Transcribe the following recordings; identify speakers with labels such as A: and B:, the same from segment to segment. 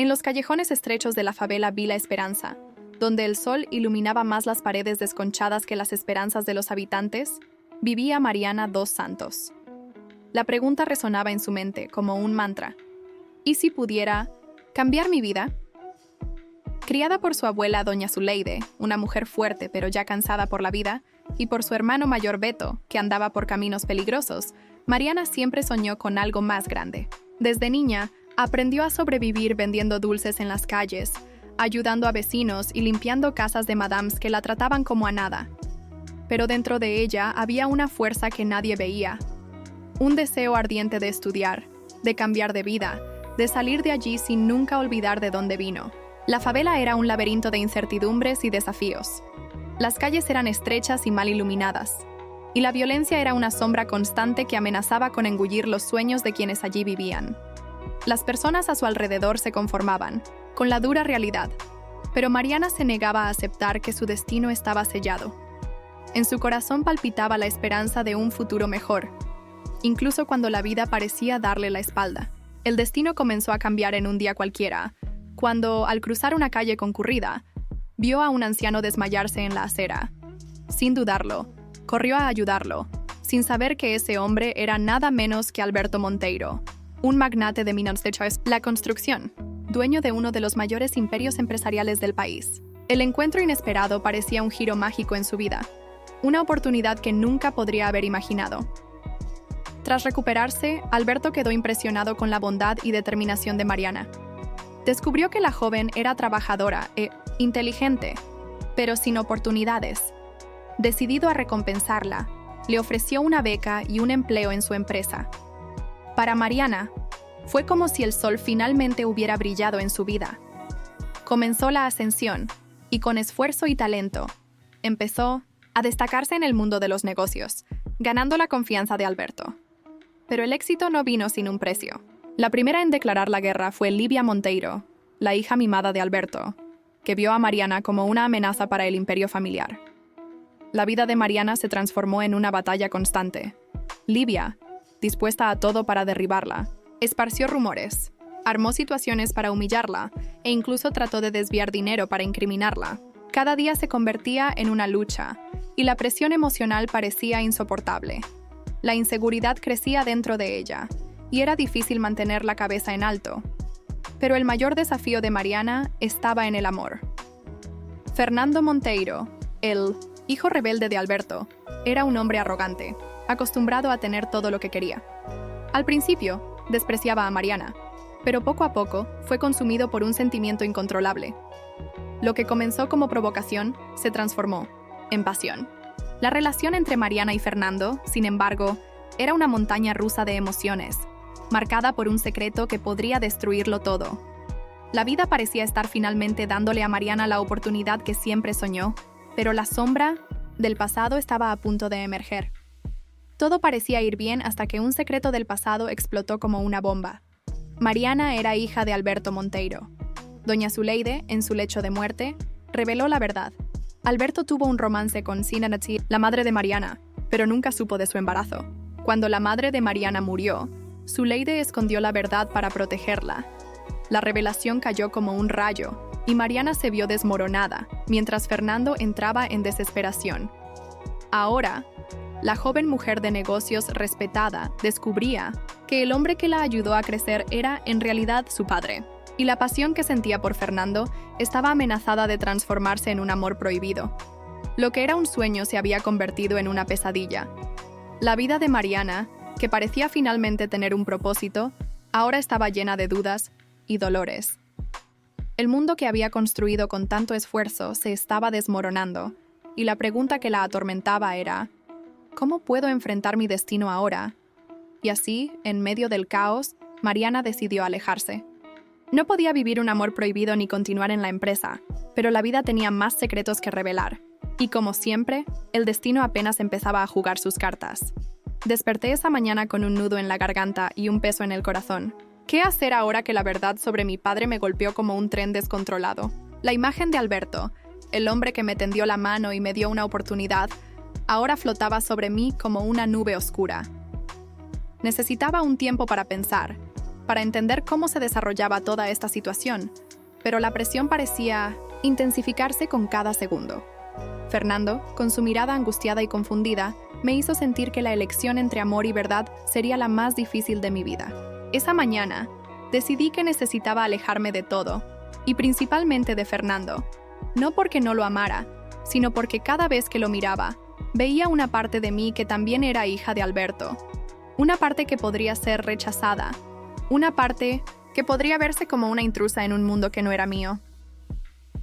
A: En los callejones estrechos de la favela Vila Esperanza, donde el sol iluminaba más las paredes desconchadas que las esperanzas de los habitantes, vivía Mariana dos Santos. La pregunta resonaba en su mente como un mantra. ¿Y si pudiera cambiar mi vida? Criada por su abuela doña Zuleide, una mujer fuerte pero ya cansada por la vida, y por su hermano mayor Beto, que andaba por caminos peligrosos, Mariana siempre soñó con algo más grande. Desde niña, aprendió a sobrevivir vendiendo dulces en las calles, ayudando a vecinos y limpiando casas de madames que la trataban como a nada. Pero dentro de ella había una fuerza que nadie veía. Un deseo ardiente de estudiar, de cambiar de vida, de salir de allí sin nunca olvidar de dónde vino. La favela era un laberinto de incertidumbres y desafíos. Las calles eran estrechas y mal iluminadas, y la violencia era una sombra constante que amenazaba con engullir los sueños de quienes allí vivían. Las personas a su alrededor se conformaban, con la dura realidad, pero Mariana se negaba a aceptar que su destino estaba sellado. En su corazón palpitaba la esperanza de un futuro mejor, incluso cuando la vida parecía darle la espalda. El destino comenzó a cambiar en un día cualquiera, cuando, al cruzar una calle concurrida, vio a un anciano desmayarse en la acera. Sin dudarlo, corrió a ayudarlo, sin saber que ese hombre era nada menos que Alberto Monteiro, un magnate de minas de la construcción, dueño de uno de los mayores imperios empresariales del país. El encuentro inesperado parecía un giro mágico en su vida, una oportunidad que nunca podría haber imaginado. Tras recuperarse, Alberto quedó impresionado con la bondad y determinación de Mariana. Descubrió que la joven era trabajadora e inteligente, pero sin oportunidades. Decidido a recompensarla, le ofreció una beca y un empleo en su empresa. Para Mariana, fue como si el sol finalmente hubiera brillado en su vida. Comenzó la ascensión, y con esfuerzo y talento, empezó a destacarse en el mundo de los negocios, ganando la confianza de Alberto. Pero el éxito no vino sin un precio. La primera en declarar la guerra fue Livia Monteiro, la hija mimada de Alberto, que vio a Mariana como una amenaza para el imperio familiar. La vida de Mariana se transformó en una batalla constante. Livia, dispuesta a todo para derribarla, esparció rumores, armó situaciones para humillarla e incluso trató de desviar dinero para incriminarla. Cada día se convertía en una lucha, y la presión emocional parecía insoportable. La inseguridad crecía dentro de ella, y era difícil mantener la cabeza en alto. Pero el mayor desafío de Mariana estaba en el amor. Fernando Monteiro, el hijo rebelde de Alberto, era un hombre arrogante, acostumbrado a tener todo lo que quería. Al principio, despreciaba a Mariana, pero poco a poco fue consumido por un sentimiento incontrolable. Lo que comenzó como provocación se transformó en pasión. La relación entre Mariana y Fernando, sin embargo, era una montaña rusa de emociones, marcada por un secreto que podría destruirlo todo. La vida parecía estar finalmente dándole a Mariana la oportunidad que siempre soñó, pero la sombra del pasado estaba a punto de emerger. Todo parecía ir bien hasta que un secreto del pasado explotó como una bomba. Mariana era hija de Alberto Monteiro. Doña Zuleide, en su lecho de muerte, reveló la verdad. Alberto tuvo un romance con Sinanati, la madre de Mariana, pero nunca supo de su embarazo. Cuando la madre de Mariana murió, Zuleide escondió la verdad para protegerla. La revelación cayó como un rayo, y Mariana se vio desmoronada, mientras Fernando entraba en desesperación. Ahora, la joven mujer de negocios respetada descubría que el hombre que la ayudó a crecer era en realidad su padre, y la pasión que sentía por Fernando estaba amenazada de transformarse en un amor prohibido. Lo que era un sueño se había convertido en una pesadilla. La vida de Mariana, que parecía finalmente tener un propósito, ahora estaba llena de dudas y dolores. El mundo que había construido con tanto esfuerzo se estaba desmoronando, y la pregunta que la atormentaba era: ¿cómo puedo enfrentar mi destino ahora? Y así, en medio del caos, Mariana decidió alejarse. No podía vivir un amor prohibido ni continuar en la empresa, pero la vida tenía más secretos que revelar, y como siempre, el destino apenas empezaba a jugar sus cartas. Desperté esa mañana con un nudo en la garganta y un peso en el corazón. ¿Qué hacer ahora que la verdad sobre mi padre me golpeó como un tren descontrolado? La imagen de Alberto, el hombre que me tendió la mano y me dio una oportunidad, ahora flotaba sobre mí como una nube oscura. Necesitaba un tiempo para pensar, para entender cómo se desarrollaba toda esta situación, pero la presión parecía intensificarse con cada segundo. Fernando, con su mirada angustiada y confundida, me hizo sentir que la elección entre amor y verdad sería la más difícil de mi vida. Esa mañana, decidí que necesitaba alejarme de todo, y principalmente de Fernando, no porque no lo amara, sino porque cada vez que lo miraba, veía una parte de mí que también era hija de Alberto, una parte que podría ser rechazada, una parte que podría verse como una intrusa en un mundo que no era mío.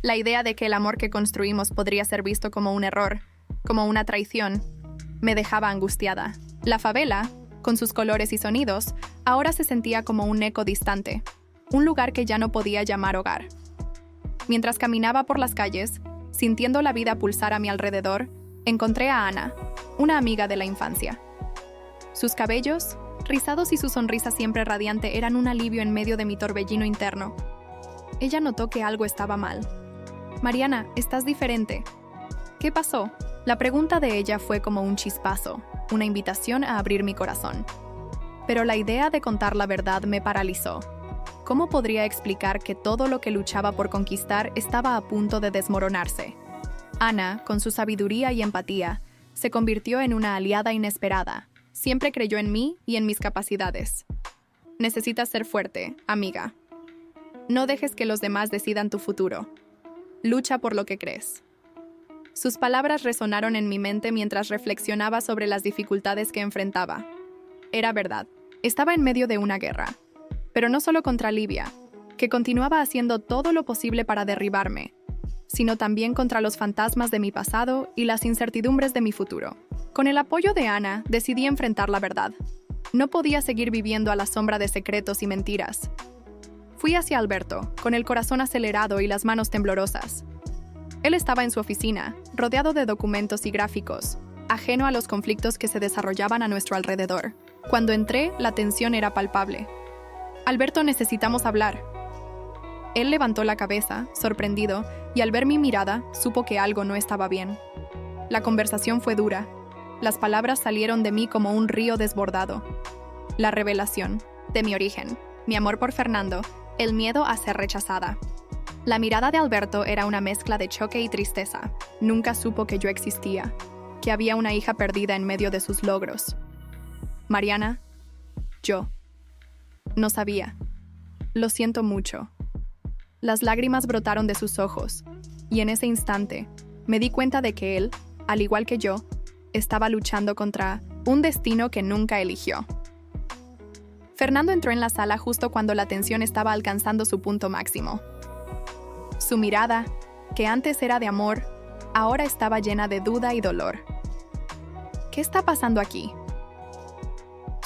A: La idea de que el amor que construimos podría ser visto como un error, como una traición, me dejaba angustiada. La favela, con sus colores y sonidos, ahora se sentía como un eco distante, un lugar que ya no podía llamar hogar. Mientras caminaba por las calles, sintiendo la vida pulsar a mi alrededor, encontré a Ana, una amiga de la infancia. Sus cabellos, rizados y su sonrisa siempre radiante eran un alivio en medio de mi torbellino interno. Ella notó que algo estaba mal. «Mariana, estás diferente». «¿Qué pasó?». La pregunta de ella fue como un chispazo, una invitación a abrir mi corazón. Pero la idea de contar la verdad me paralizó. ¿Cómo podría explicar que todo lo que luchaba por conquistar estaba a punto de desmoronarse? Ana, con su sabiduría y empatía, se convirtió en una aliada inesperada. Siempre creyó en mí y en mis capacidades. «Necesitas ser fuerte, amiga. No dejes que los demás decidan tu futuro. Lucha por lo que crees». Sus palabras resonaron en mi mente mientras reflexionaba sobre las dificultades que enfrentaba. Era verdad, estaba en medio de una guerra. Pero no solo contra Libia, que continuaba haciendo todo lo posible para derribarme, sino también contra los fantasmas de mi pasado y las incertidumbres de mi futuro. Con el apoyo de Ana, decidí enfrentar la verdad. No podía seguir viviendo a la sombra de secretos y mentiras. Fui hacia Alberto, con el corazón acelerado y las manos temblorosas. Él estaba en su oficina, rodeado de documentos y gráficos, ajeno a los conflictos que se desarrollaban a nuestro alrededor. Cuando entré, la tensión era palpable. «Alberto, necesitamos hablar». Él levantó la cabeza, sorprendido, y al ver mi mirada, supo que algo no estaba bien. La conversación fue dura. Las palabras salieron de mí como un río desbordado. La revelación, de mi origen, mi amor por Fernando, el miedo a ser rechazada. La mirada de Alberto era una mezcla de choque y tristeza. Nunca supo que yo existía, que había una hija perdida en medio de sus logros. «Mariana, yo. No sabía. Lo siento mucho». Las lágrimas brotaron de sus ojos, y en ese instante me di cuenta de que él, al igual que yo, estaba luchando contra un destino que nunca eligió. Fernando entró en la sala justo cuando la tensión estaba alcanzando su punto máximo. Su mirada, que antes era de amor, ahora estaba llena de duda y dolor. «¿Qué está pasando aquí?».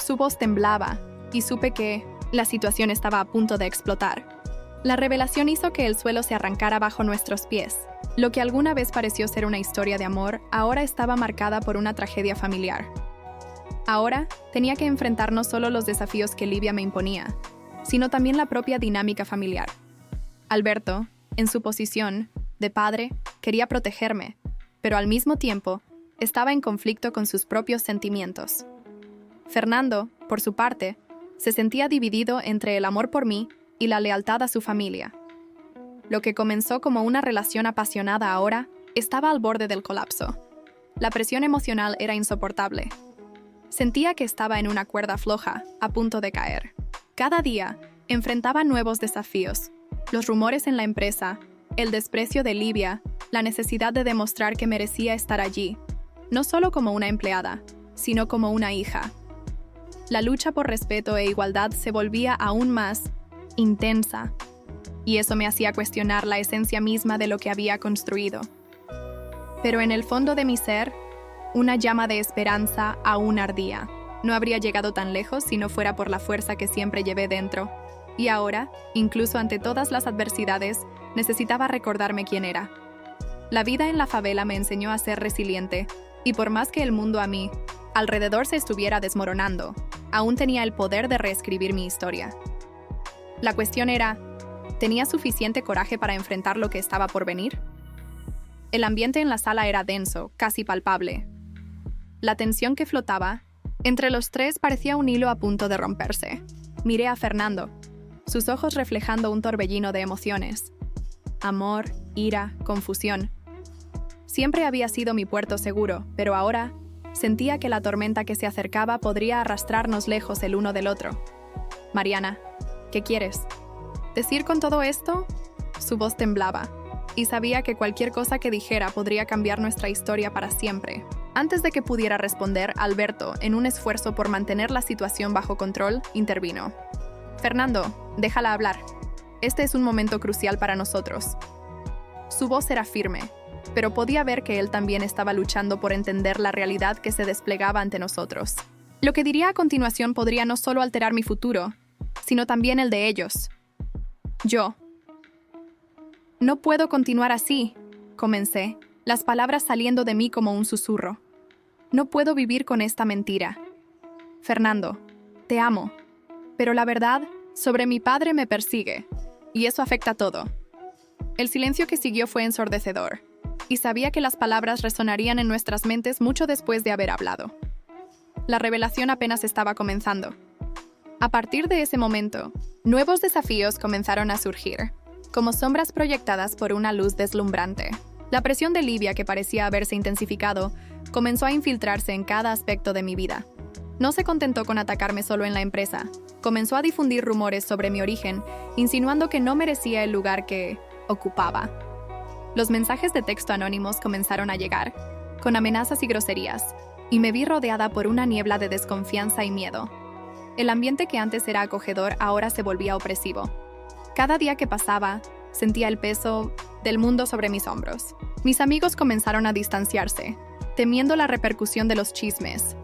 A: Su voz temblaba, y supe que la situación estaba a punto de explotar. La revelación hizo que el suelo se arrancara bajo nuestros pies. Lo que alguna vez pareció ser una historia de amor, ahora estaba marcada por una tragedia familiar. Ahora, tenía que enfrentar no solo los desafíos que Libia me imponía, sino también la propia dinámica familiar. Alberto, en su posición de padre, quería protegerme, pero al mismo tiempo, estaba en conflicto con sus propios sentimientos. Fernando, por su parte, se sentía dividido entre el amor por mí y la lealtad a su familia. Lo que comenzó como una relación apasionada ahora estaba al borde del colapso. La presión emocional era insoportable. Sentía que estaba en una cuerda floja, a punto de caer. Cada día enfrentaba nuevos desafíos: los rumores en la empresa, el desprecio de Libia, la necesidad de demostrar que merecía estar allí, no solo como una empleada, sino como una hija. La lucha por respeto e igualdad se volvía aún más intensa, y eso me hacía cuestionar la esencia misma de lo que había construido. Pero en el fondo de mi ser, una llama de esperanza aún ardía. No habría llegado tan lejos si no fuera por la fuerza que siempre llevé dentro. Y ahora, incluso ante todas las adversidades, necesitaba recordarme quién era. La vida en la favela me enseñó a ser resiliente, y por más que el mundo a mí alrededor se estuviera desmoronando, aún tenía el poder de reescribir mi historia. La cuestión era, ¿tenía suficiente coraje para enfrentar lo que estaba por venir? El ambiente en la sala era denso, casi palpable. La tensión que flotaba entre los tres parecía un hilo a punto de romperse. Miré a Fernando, sus ojos reflejando un torbellino de emociones. Amor, ira, confusión. Siempre había sido mi puerto seguro, pero ahora sentía que la tormenta que se acercaba podría arrastrarnos lejos el uno del otro. Mariana, ¿qué quieres? ¿Decir con todo esto? Su voz temblaba, y sabía que cualquier cosa que dijera podría cambiar nuestra historia para siempre. Antes de que pudiera responder, Alberto, en un esfuerzo por mantener la situación bajo control, intervino. Fernando, déjala hablar. Este es un momento crucial para nosotros. Su voz era firme, pero podía ver que él también estaba luchando por entender la realidad que se desplegaba ante nosotros. Lo que diría a continuación podría no solo alterar mi futuro, sino también el de ellos. Yo. No puedo continuar así, comencé, las palabras saliendo de mí como un susurro. No puedo vivir con esta mentira. Fernando, te amo, pero la verdad sobre mi padre me persigue, y eso afecta todo. El silencio que siguió fue ensordecedor, y sabía que las palabras resonarían en nuestras mentes mucho después de haber hablado. La revelación apenas estaba comenzando. A partir de ese momento, nuevos desafíos comenzaron a surgir, como sombras proyectadas por una luz deslumbrante. La presión de Livia, que parecía haberse intensificado, comenzó a infiltrarse en cada aspecto de mi vida. No se contentó con atacarme solo en la empresa. Comenzó a difundir rumores sobre mi origen, insinuando que no merecía el lugar que ocupaba. Los mensajes de texto anónimos comenzaron a llegar, con amenazas y groserías, y me vi rodeada por una niebla de desconfianza y miedo. El ambiente que antes era acogedor ahora se volvía opresivo. Cada día que pasaba, sentía el peso del mundo sobre mis hombros. Mis amigos comenzaron a distanciarse, temiendo la repercusión de los chismes.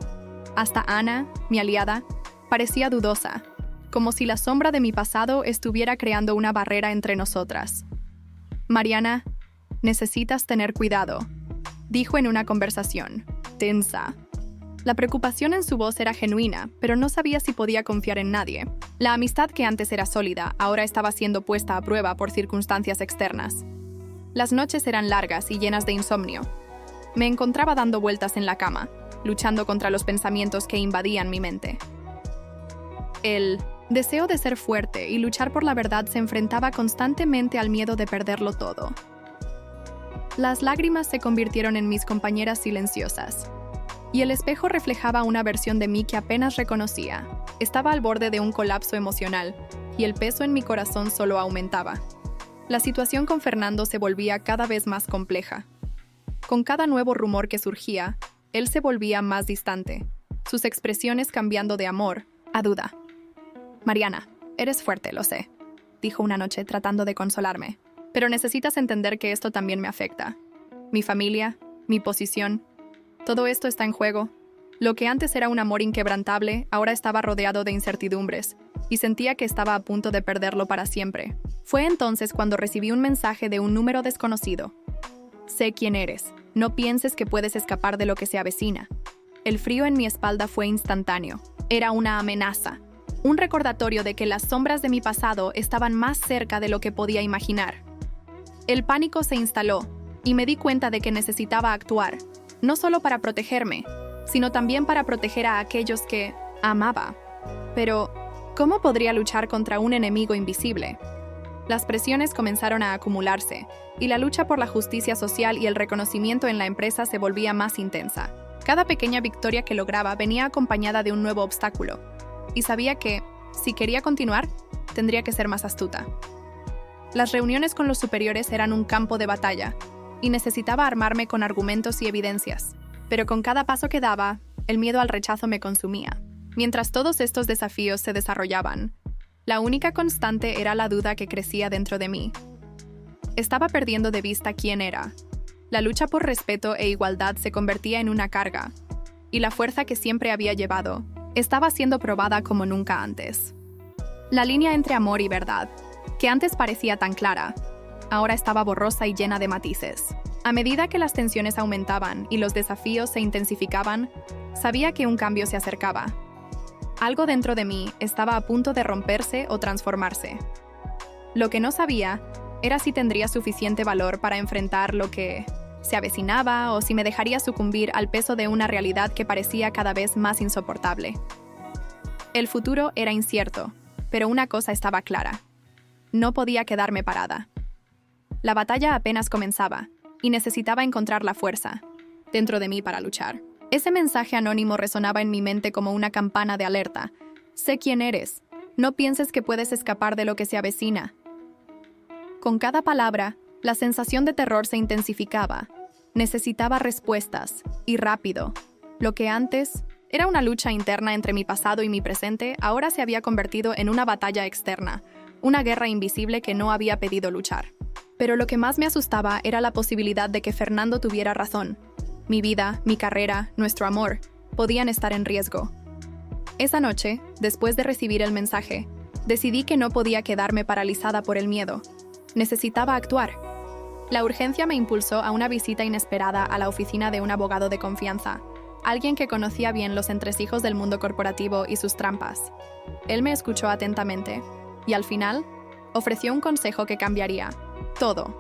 A: Hasta Ana, mi aliada, parecía dudosa, como si la sombra de mi pasado estuviera creando una barrera entre nosotras. Mariana, necesitas tener cuidado, dijo en una conversación tensa. La preocupación en su voz era genuina, pero no sabía si podía confiar en nadie. La amistad que antes era sólida, ahora estaba siendo puesta a prueba por circunstancias externas. Las noches eran largas y llenas de insomnio. Me encontraba dando vueltas en la cama, luchando contra los pensamientos que invadían mi mente. El deseo de ser fuerte y luchar por la verdad se enfrentaba constantemente al miedo de perderlo todo. Las lágrimas se convirtieron en mis compañeras silenciosas, y el espejo reflejaba una versión de mí que apenas reconocía. Estaba al borde de un colapso emocional, y el peso en mi corazón solo aumentaba. La situación con Fernando se volvía cada vez más compleja. Con cada nuevo rumor que surgía, él se volvía más distante, sus expresiones cambiando de amor a duda. Mariana, eres fuerte, lo sé, dijo una noche tratando de consolarme. Pero necesitas entender que esto también me afecta. Mi familia, mi posición, todo esto está en juego. Lo que antes era un amor inquebrantable, ahora estaba rodeado de incertidumbres, y sentía que estaba a punto de perderlo para siempre. Fue entonces cuando recibí un mensaje de un número desconocido. Sé quién eres. No pienses que puedes escapar de lo que se avecina. El frío en mi espalda fue instantáneo. Era una amenaza. Un recordatorio de que las sombras de mi pasado estaban más cerca de lo que podía imaginar. El pánico se instaló, y me di cuenta de que necesitaba actuar, no solo para protegerme, sino también para proteger a aquellos que amaba. Pero, ¿cómo podría luchar contra un enemigo invisible? Las presiones comenzaron a acumularse, y la lucha por la justicia social y el reconocimiento en la empresa se volvía más intensa. Cada pequeña victoria que lograba venía acompañada de un nuevo obstáculo, y sabía que, si quería continuar, tendría que ser más astuta. Las reuniones con los superiores eran un campo de batalla, y necesitaba armarme con argumentos y evidencias. Pero con cada paso que daba, el miedo al rechazo me consumía. Mientras todos estos desafíos se desarrollaban, la única constante era la duda que crecía dentro de mí. Estaba perdiendo de vista quién era. La lucha por respeto e igualdad se convertía en una carga, y la fuerza que siempre había llevado estaba siendo probada como nunca antes. La línea entre amor y verdad, que antes parecía tan clara, ahora estaba borrosa y llena de matices. A medida que las tensiones aumentaban y los desafíos se intensificaban, sabía que un cambio se acercaba. Algo dentro de mí estaba a punto de romperse o transformarse. Lo que no sabía era si tendría suficiente valor para enfrentar lo que se avecinaba o si me dejaría sucumbir al peso de una realidad que parecía cada vez más insoportable. El futuro era incierto, pero una cosa estaba clara. No podía quedarme parada. La batalla apenas comenzaba, y necesitaba encontrar la fuerza dentro de mí para luchar. Ese mensaje anónimo resonaba en mi mente como una campana de alerta. Sé quién eres. No pienses que puedes escapar de lo que se avecina. Con cada palabra, la sensación de terror se intensificaba. Necesitaba respuestas, y rápido. Lo que antes era una lucha interna entre mi pasado y mi presente, ahora se había convertido en una batalla externa, una guerra invisible que no había pedido luchar. Pero lo que más me asustaba era la posibilidad de que Fernando tuviera razón. Mi vida, mi carrera, nuestro amor, podían estar en riesgo. Esa noche, después de recibir el mensaje, decidí que no podía quedarme paralizada por el miedo. Necesitaba actuar. La urgencia me impulsó a una visita inesperada a la oficina de un abogado de confianza, alguien que conocía bien los entresijos del mundo corporativo y sus trampas. Él me escuchó atentamente, y al final, ofreció un consejo que cambiaría todo.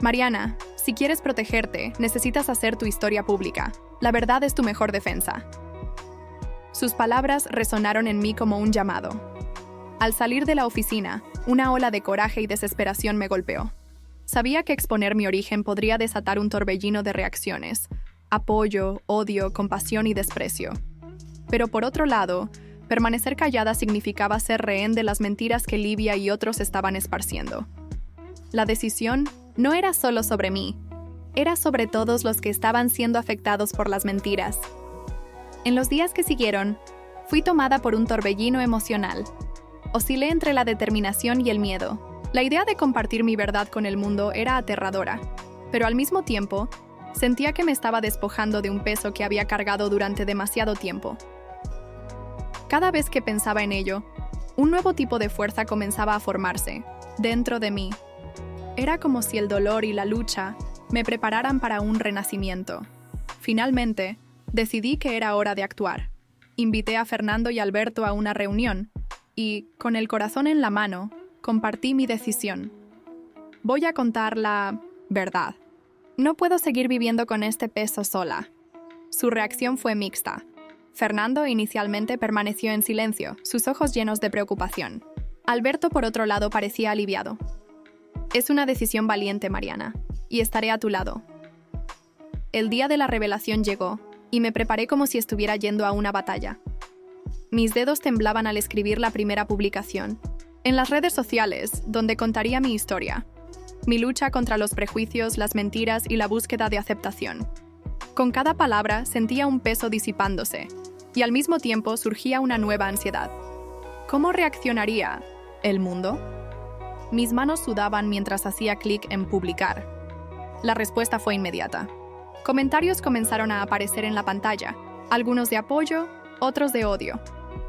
A: Mariana, si quieres protegerte, necesitas hacer tu historia pública. La verdad es tu mejor defensa. Sus palabras resonaron en mí como un llamado. Al salir de la oficina, una ola de coraje y desesperación me golpeó. Sabía que exponer mi origen podría desatar un torbellino de reacciones: apoyo, odio, compasión y desprecio. Pero por otro lado, permanecer callada significaba ser rehén de las mentiras que Livia y otros estaban esparciendo. La decisión no era solo sobre mí, era sobre todos los que estaban siendo afectados por las mentiras. En los días que siguieron, fui tomada por un torbellino emocional. Oscilé entre la determinación y el miedo. La idea de compartir mi verdad con el mundo era aterradora, pero al mismo tiempo, sentía que me estaba despojando de un peso que había cargado durante demasiado tiempo. Cada vez que pensaba en ello, un nuevo tipo de fuerza comenzaba a formarse, dentro de mí. Era como si el dolor y la lucha me prepararan para un renacimiento. Finalmente, decidí que era hora de actuar. Invité a Fernando y Alberto a una reunión y, con el corazón en la mano, compartí mi decisión. Voy a contar la verdad. No puedo seguir viviendo con este peso sola. Su reacción fue mixta. Fernando inicialmente permaneció en silencio, sus ojos llenos de preocupación. Alberto, por otro lado, parecía aliviado. Es una decisión valiente, Mariana, y estaré a tu lado. El día de la revelación llegó, y me preparé como si estuviera yendo a una batalla. Mis dedos temblaban al escribir la primera publicación, en las redes sociales, donde contaría mi historia, mi lucha contra los prejuicios, las mentiras y la búsqueda de aceptación. Con cada palabra sentía un peso disipándose, y al mismo tiempo surgía una nueva ansiedad. ¿Cómo reaccionaría el mundo? Mis manos sudaban mientras hacía clic en publicar. La respuesta fue inmediata. Comentarios comenzaron a aparecer en la pantalla, algunos de apoyo, otros de odio.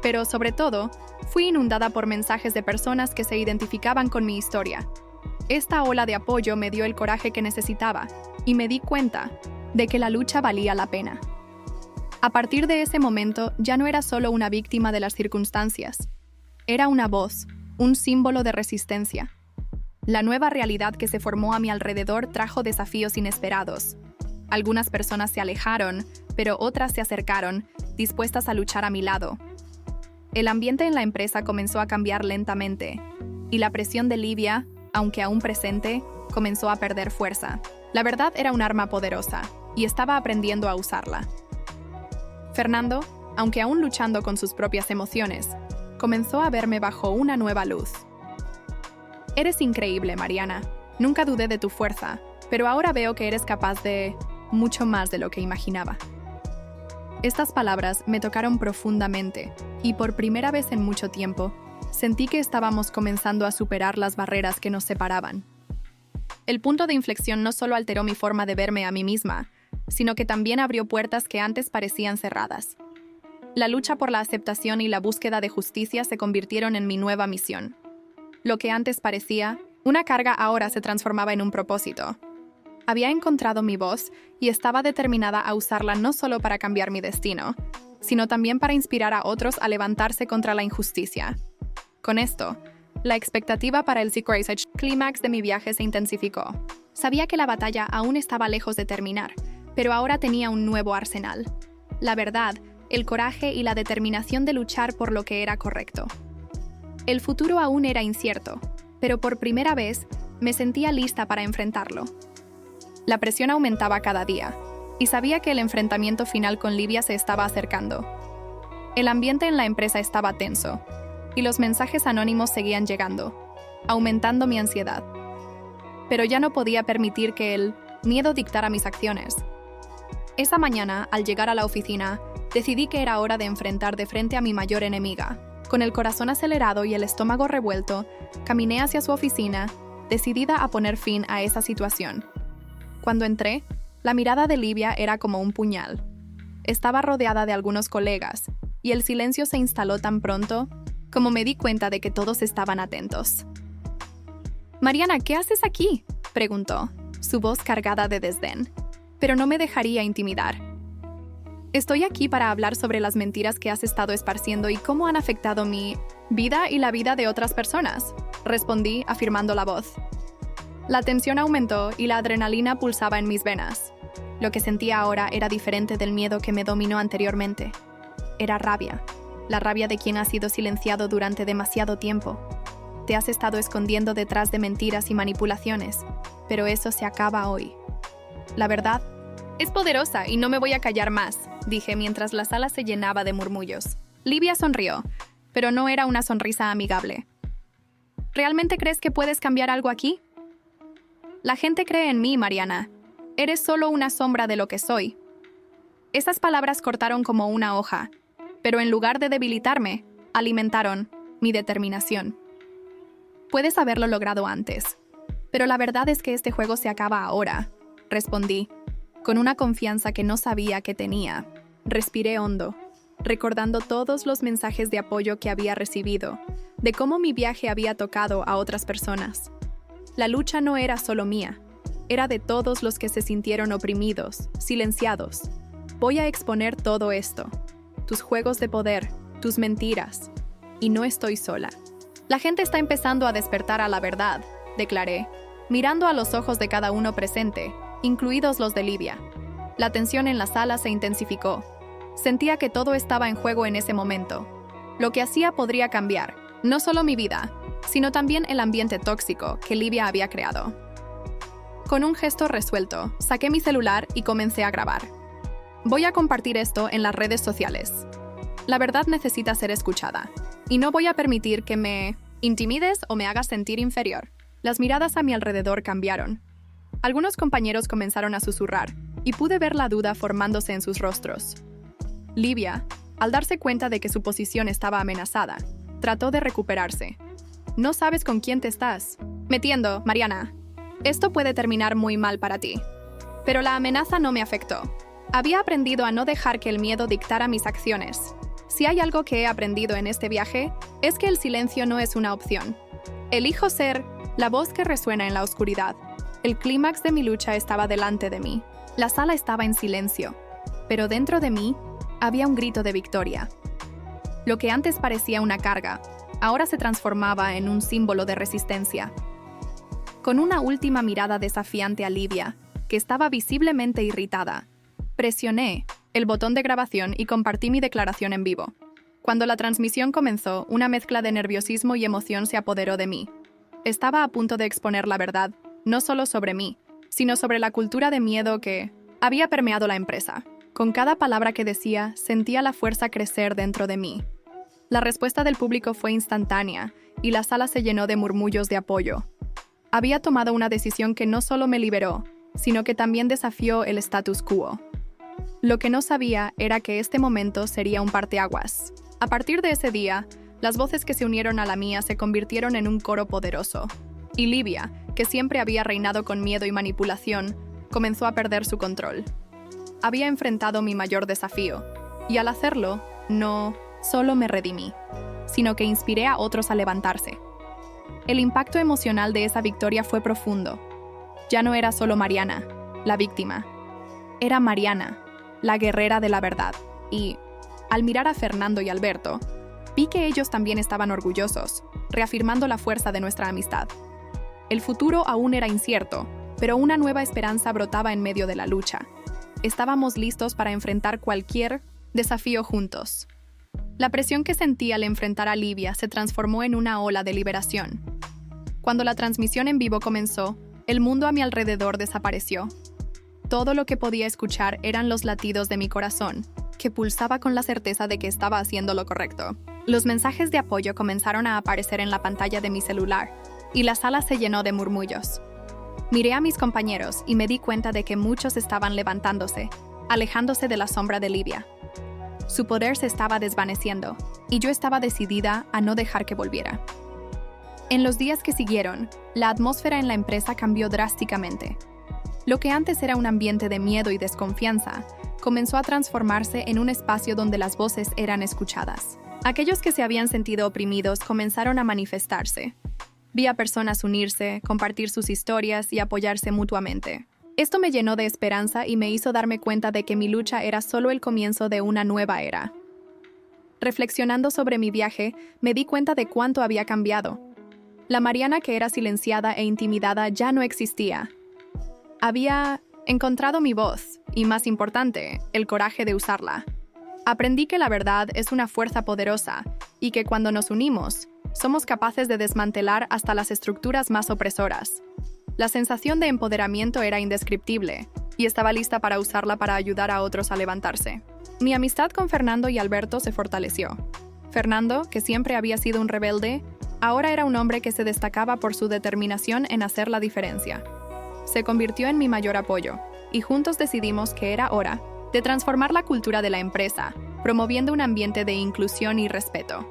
A: Pero sobre todo, fui inundada por mensajes de personas que se identificaban con mi historia. Esta ola de apoyo me dio el coraje que necesitaba, y me di cuenta de que la lucha valía la pena. A partir de ese momento, ya no era solo una víctima de las circunstancias. Era una voz, un símbolo de resistencia. La nueva realidad que se formó a mi alrededor trajo desafíos inesperados. Algunas personas se alejaron, pero otras se acercaron, dispuestas a luchar a mi lado. El ambiente en la empresa comenzó a cambiar lentamente, y la presión de Livia, aunque aún presente, comenzó a perder fuerza. La verdad era un arma poderosa, y estaba aprendiendo a usarla. Fernando, aunque aún luchando con sus propias emociones, comenzó a verme bajo una nueva luz. Eres increíble, Mariana. Nunca dudé de tu fuerza, pero ahora veo que eres capaz de mucho más de lo que imaginaba. Estas palabras me tocaron profundamente, y por primera vez en mucho tiempo, sentí que estábamos comenzando a superar las barreras que nos separaban. El punto de inflexión no solo alteró mi forma de verme a mí misma, sino que también abrió puertas que antes parecían cerradas. La lucha por la aceptación y la búsqueda de justicia se convirtieron en mi nueva misión. Lo que antes parecía una carga ahora se transformaba en un propósito. Había encontrado mi voz y estaba determinada a usarla no solo para cambiar mi destino, sino también para inspirar a otros a levantarse contra la injusticia. Con esto, la expectativa para el Secret clímax de mi viaje se intensificó. Sabía que la batalla aún estaba lejos de terminar, pero ahora tenía un nuevo arsenal. La verdad, el coraje y la determinación de luchar por lo que era correcto. El futuro aún era incierto, pero por primera vez me sentía lista para enfrentarlo. La presión aumentaba cada día, y sabía que el enfrentamiento final con Livia se estaba acercando. El ambiente en la empresa estaba tenso, y los mensajes anónimos seguían llegando, aumentando mi ansiedad. Pero ya no podía permitir que el miedo dictara mis acciones. Esa mañana, al llegar a la oficina, decidí que era hora de enfrentar de frente a mi mayor enemiga. Con el corazón acelerado y el estómago revuelto, caminé hacia su oficina, decidida a poner fin a esa situación. Cuando entré, la mirada de Livia era como un puñal. Estaba rodeada de algunos colegas, y el silencio se instaló tan pronto como me di cuenta de que todos estaban atentos. «Mariana, ¿qué haces aquí?», preguntó, su voz cargada de desdén, pero no me dejaría intimidar. «Estoy aquí para hablar sobre las mentiras que has estado esparciendo y cómo han afectado mi vida y la vida de otras personas», respondí, afirmando la voz. La tensión aumentó y la adrenalina pulsaba en mis venas. Lo que sentía ahora era diferente del miedo que me dominó anteriormente. Era rabia, la rabia de quien ha sido silenciado durante demasiado tiempo. Te has estado escondiendo detrás de mentiras y manipulaciones, pero eso se acaba hoy. La verdad es poderosa y no me voy a callar más, dije mientras la sala se llenaba de murmullos. Livia sonrió, pero no era una sonrisa amigable. ¿Realmente crees que puedes cambiar algo aquí? La gente cree en mí, Mariana. Eres solo una sombra de lo que soy. Esas palabras cortaron como una hoja, pero en lugar de debilitarme, alimentaron mi determinación. Puedes haberlo logrado antes, pero la verdad es que este juego se acaba ahora, respondí, con una confianza que no sabía que tenía. Respiré hondo, recordando todos los mensajes de apoyo que había recibido, de cómo mi viaje había tocado a otras personas. La lucha no era solo mía, era de todos los que se sintieron oprimidos, silenciados. Voy a exponer todo esto, tus juegos de poder, tus mentiras, y no estoy sola. La gente está empezando a despertar a la verdad, declaré, mirando a los ojos de cada uno presente, incluidos los de Livia. La tensión en la sala se intensificó. Sentía que todo estaba en juego en ese momento. Lo que hacía podría cambiar, no solo mi vida, sino también el ambiente tóxico que Livia había creado. Con un gesto resuelto, saqué mi celular y comencé a grabar. Voy a compartir esto en las redes sociales. La verdad necesita ser escuchada, y no voy a permitir que me intimides o me hagas sentir inferior. Las miradas a mi alrededor cambiaron. Algunos compañeros comenzaron a susurrar, y pude ver la duda formándose en sus rostros. Livia, al darse cuenta de que su posición estaba amenazada, trató de recuperarse. «No sabes con quién te estás metiendo, Mariana. Esto puede terminar muy mal para ti». Pero la amenaza no me afectó. Había aprendido a no dejar que el miedo dictara mis acciones. Si hay algo que he aprendido en este viaje, es que el silencio no es una opción. Elijo ser la voz que resuena en la oscuridad. El clímax de mi lucha estaba delante de mí. La sala estaba en silencio, pero dentro de mí había un grito de victoria. Lo que antes parecía una carga, ahora se transformaba en un símbolo de resistencia. Con una última mirada desafiante a Livia, que estaba visiblemente irritada, presioné el botón de grabación y compartí mi declaración en vivo. Cuando la transmisión comenzó, una mezcla de nerviosismo y emoción se apoderó de mí. Estaba a punto de exponer la verdad, no solo sobre mí, sino sobre la cultura de miedo que había permeado la empresa. Con cada palabra que decía, sentía la fuerza crecer dentro de mí. La respuesta del público fue instantánea, y la sala se llenó de murmullos de apoyo. Había tomado una decisión que no solo me liberó, sino que también desafió el status quo. Lo que no sabía era que este momento sería un parteaguas. A partir de ese día, las voces que se unieron a la mía se convirtieron en un coro poderoso. Y Livia, que siempre había reinado con miedo y manipulación, comenzó a perder su control. Había enfrentado mi mayor desafío, y al hacerlo, no solo me redimí, sino que inspiré a otros a levantarse. El impacto emocional de esa victoria fue profundo. Ya no era solo Mariana, la víctima. Era Mariana, la guerrera de la verdad. Y, al mirar a Fernando y Alberto, vi que ellos también estaban orgullosos, reafirmando la fuerza de nuestra amistad. El futuro aún era incierto, pero una nueva esperanza brotaba en medio de la lucha. Estábamos listos para enfrentar cualquier desafío juntos. La presión que sentí al enfrentar a Livia se transformó en una ola de liberación. Cuando la transmisión en vivo comenzó, el mundo a mi alrededor desapareció. Todo lo que podía escuchar eran los latidos de mi corazón, que pulsaba con la certeza de que estaba haciendo lo correcto. Los mensajes de apoyo comenzaron a aparecer en la pantalla de mi celular, y la sala se llenó de murmullos. Miré a mis compañeros y me di cuenta de que muchos estaban levantándose, alejándose de la sombra de Livia. Su poder se estaba desvaneciendo, y yo estaba decidida a no dejar que volviera. En los días que siguieron, la atmósfera en la empresa cambió drásticamente. Lo que antes era un ambiente de miedo y desconfianza, comenzó a transformarse en un espacio donde las voces eran escuchadas. Aquellos que se habían sentido oprimidos comenzaron a manifestarse. Vi a personas unirse, compartir sus historias y apoyarse mutuamente. Esto me llenó de esperanza y me hizo darme cuenta de que mi lucha era solo el comienzo de una nueva era. Reflexionando sobre mi viaje, me di cuenta de cuánto había cambiado. La Mariana que era silenciada e intimidada ya no existía. Había encontrado mi voz, y más importante, el coraje de usarla. Aprendí que la verdad es una fuerza poderosa, y que cuando nos unimos, somos capaces de desmantelar hasta las estructuras más opresoras. La sensación de empoderamiento era indescriptible, y estaba lista para usarla para ayudar a otros a levantarse. Mi amistad con Fernando y Alberto se fortaleció. Fernando, que siempre había sido un rebelde, ahora era un hombre que se destacaba por su determinación en hacer la diferencia. Se convirtió en mi mayor apoyo, y juntos decidimos que era hora de transformar la cultura de la empresa, promoviendo un ambiente de inclusión y respeto.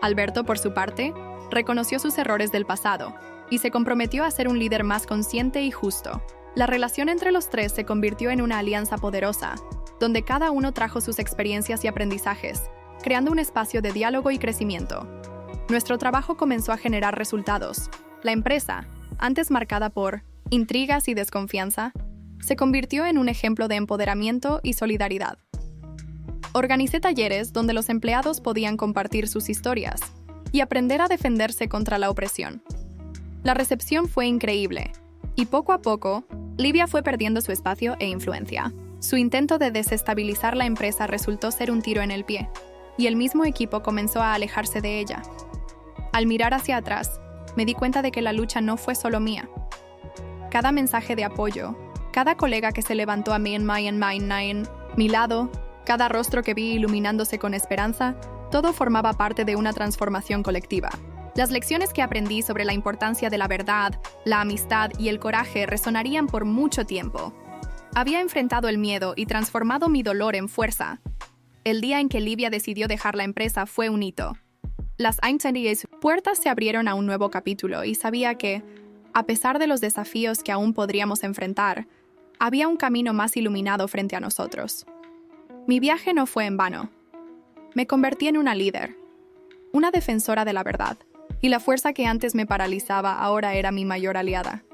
A: Alberto, por su parte, reconoció sus errores del pasado y se comprometió a ser un líder más consciente y justo. La relación entre los tres se convirtió en una alianza poderosa, donde cada uno trajo sus experiencias y aprendizajes, creando un espacio de diálogo y crecimiento. Nuestro trabajo comenzó a generar resultados. La empresa, antes marcada por intrigas y desconfianza, se convirtió en un ejemplo de empoderamiento y solidaridad. Organicé talleres donde los empleados podían compartir sus historias y aprender a defenderse contra la opresión. La recepción fue increíble, y poco a poco, Livia fue perdiendo su espacio e influencia. Su intento de desestabilizar la empresa resultó ser un tiro en el pie, y el mismo equipo comenzó a alejarse de ella. Al mirar hacia atrás, me di cuenta de que la lucha no fue solo mía. Cada mensaje de apoyo, cada colega que se levantó a mi lado, cada rostro que vi iluminándose con esperanza, todo formaba parte de una transformación colectiva. Las lecciones que aprendí sobre la importancia de la verdad, la amistad y el coraje resonarían por mucho tiempo. Había enfrentado el miedo y transformado mi dolor en fuerza. El día en que Livia decidió dejar la empresa fue un hito. Las puertas se abrieron a un nuevo capítulo y sabía que, a pesar de los desafíos que aún podríamos enfrentar, había un camino más iluminado frente a nosotros. Mi viaje no fue en vano. Me convertí en una líder, una defensora de la verdad, y la fuerza que antes me paralizaba ahora era mi mayor aliada.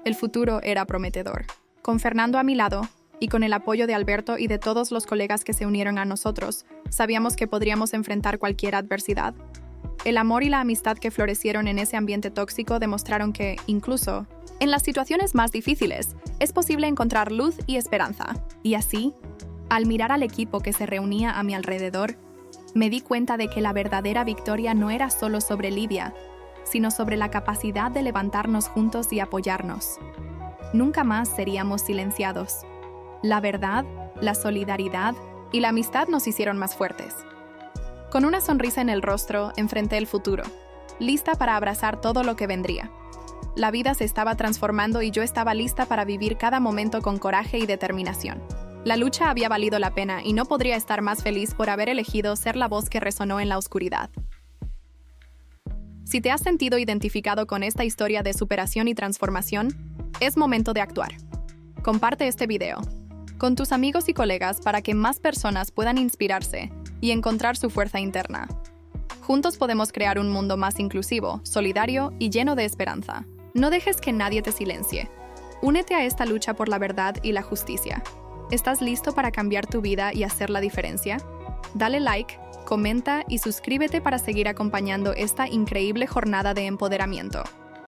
A: El futuro era prometedor. Con Fernando a mi lado, y con el apoyo de Alberto y de todos los colegas que se unieron a nosotros, sabíamos que podríamos enfrentar cualquier adversidad. El amor y la amistad que florecieron en ese ambiente tóxico demostraron que, incluso en las situaciones más difíciles, es posible encontrar luz y esperanza. Y así, al mirar al equipo que se reunía a mi alrededor, me di cuenta de que la verdadera victoria no era solo sobre Livia, sino sobre la capacidad de levantarnos juntos y apoyarnos. Nunca más seríamos silenciados. La verdad, la solidaridad y la amistad nos hicieron más fuertes. Con una sonrisa en el rostro, enfrenté el futuro, lista para abrazar todo lo que vendría. La vida se estaba transformando y yo estaba lista para vivir cada momento con coraje y determinación. La lucha había valido la pena y no podría estar más feliz por haber elegido ser la voz que resonó en la oscuridad. Si te has sentido identificado con esta historia de superación y transformación, es momento de actuar. Comparte este video con tus amigos y colegas para que más personas puedan inspirarse y encontrar su fuerza interna. Juntos podemos crear un mundo más inclusivo, solidario y lleno de esperanza. No dejes que nadie te silencie. Únete a esta lucha por la verdad y la justicia. ¿Estás listo para cambiar tu vida y hacer la diferencia? Dale like, comenta y suscríbete para seguir acompañando esta increíble jornada de empoderamiento.